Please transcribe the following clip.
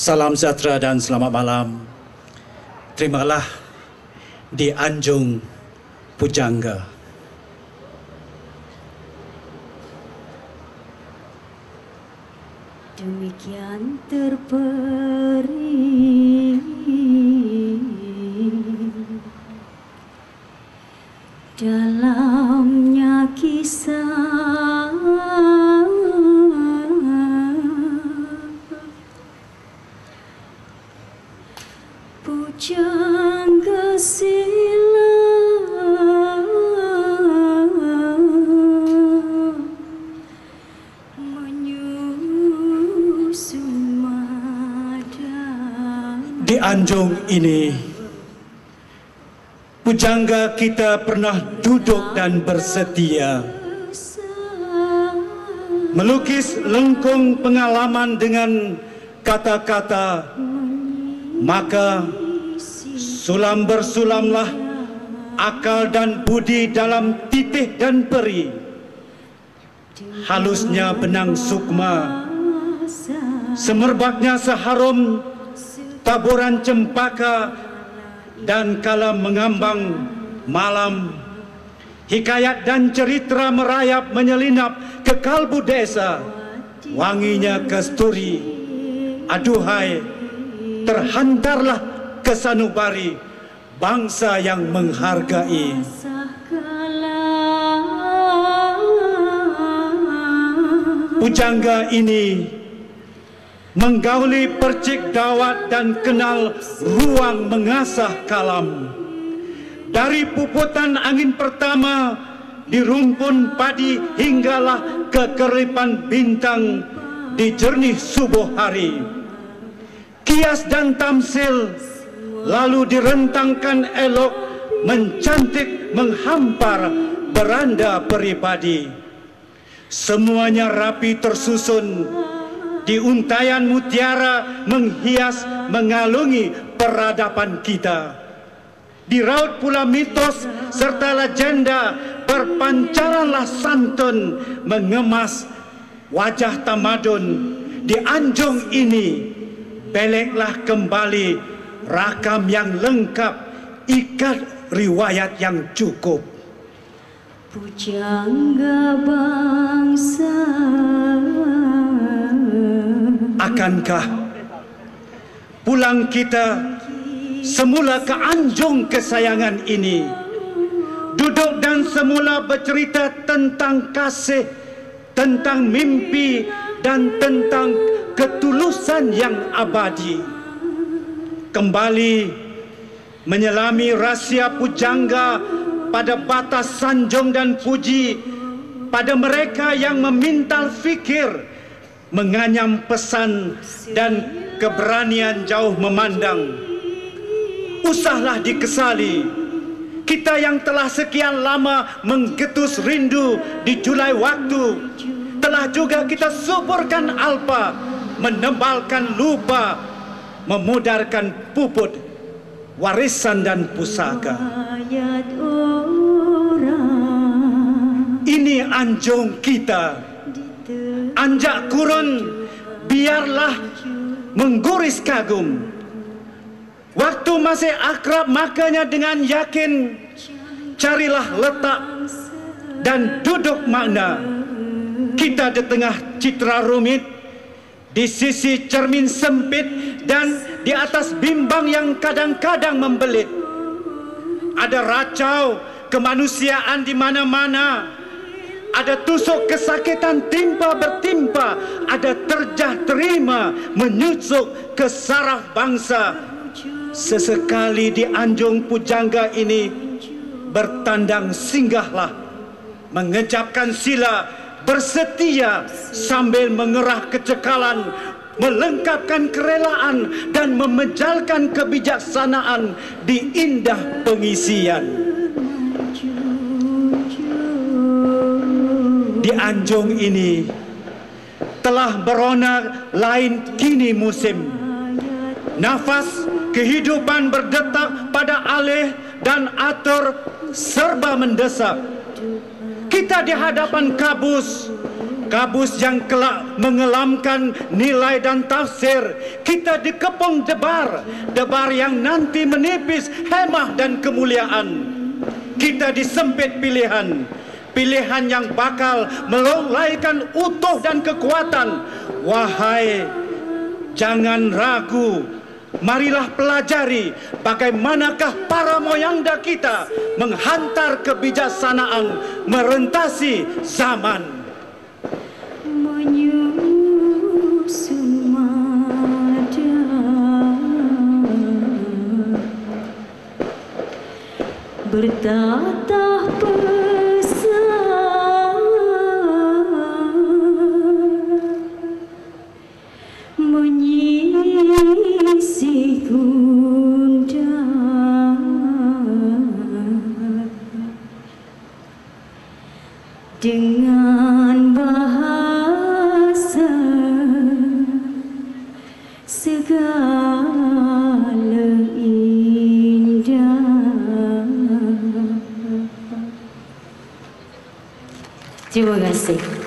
Salam sejahtera dan selamat malam. Terimalah di Anjung Pujangga. Demikian terperi dalamnya kisah Pujangga Silam menyusun madan. Di Anjung ini, pujangga kita pernah duduk dan bersetia melukis lengkung pengalaman dengan kata-kata, maka sulam bersulamlah akal dan budi dalam titih dan peri. Halusnya benang sukma, semerbaknya seharum taburan cempaka, dan kala mengambang malam, hikayat dan cerita merayap menyelinap ke kalbu desa. Wanginya kasturi, aduhai, terhantarlah ke sanubari bangsa yang menghargai. Pujangga ini menggauli percik dawat dan kenal ruang mengasah kalam. Dari puputan angin pertama di rumpun padi hinggalah kekeripan bintang di jernih subuh hari. Kias dan tamsil lalu direntangkan elok, mencantik menghampar beranda peribadi. Semuanya rapi tersusun di untayan mutiara menghias mengalungi peradaban kita. Di raut pula mitos serta legenda, berpancaranlah santun mengemas wajah tamadun. Di Anjung ini beleklah kembali rakam yang lengkap, ikat riwayat yang cukup. Pujangga bangsa, akankah pulang kita semula ke Anjung kesayangan ini, duduk dan semula bercerita tentang kasih, tentang mimpi, dan tentang ketulusan yang abadi. Kembali menyelami rahsia pujangga pada batas sanjung dan puji, pada mereka yang memintal fikir, menganyam pesan dan keberanian jauh memandang. Usahlah dikesali kita yang telah sekian lama menggetus rindu di julai waktu. Telah juga kita suburkan alpa, menebalkan lupa, memudarkan puput warisan dan pusaka. Ini Anjung kita, anjak kurun biarlah mengguris kagum. Waktu masih akrab, makanya dengan yakin carilah letak dan duduk makna. Kita di tengah citra rumit, di sisi cermin sempit, dan di atas bimbang yang kadang-kadang membelit. Ada racau kemanusiaan di mana-mana, ada tusuk kesakitan timpa bertimpa, ada terjah terima menyucuk ke saraf bangsa. Sesekali di Anjung Pujangga ini bertandang singgahlah, mengecapkan sila, bersetia sambil mengerah kecekalan, melengkapkan kerelaan dan memejalkan kebijaksanaan di indah pengisian. Di Anjung ini telah berona lain kini musim. Nafas kehidupan berdetak pada alih dan atur serba mendesak. Kita di hadapan kabus, kabus yang kelak mengelamkan nilai dan tafsir. Kita dikepung debar, debar yang nanti menipis hemah dan kemuliaan. Kita disempit pilihan, pilihan yang bakal melolaikan utuh dan kekuatan. Wahai, jangan ragu, marilah pelajari bagaimanakah para moyangda kita menghantar kebijaksanaan merentasi zaman. Menyusun mada bertatah pesan, menyisih gundah dengan bahasa segala indah. Terima kasih.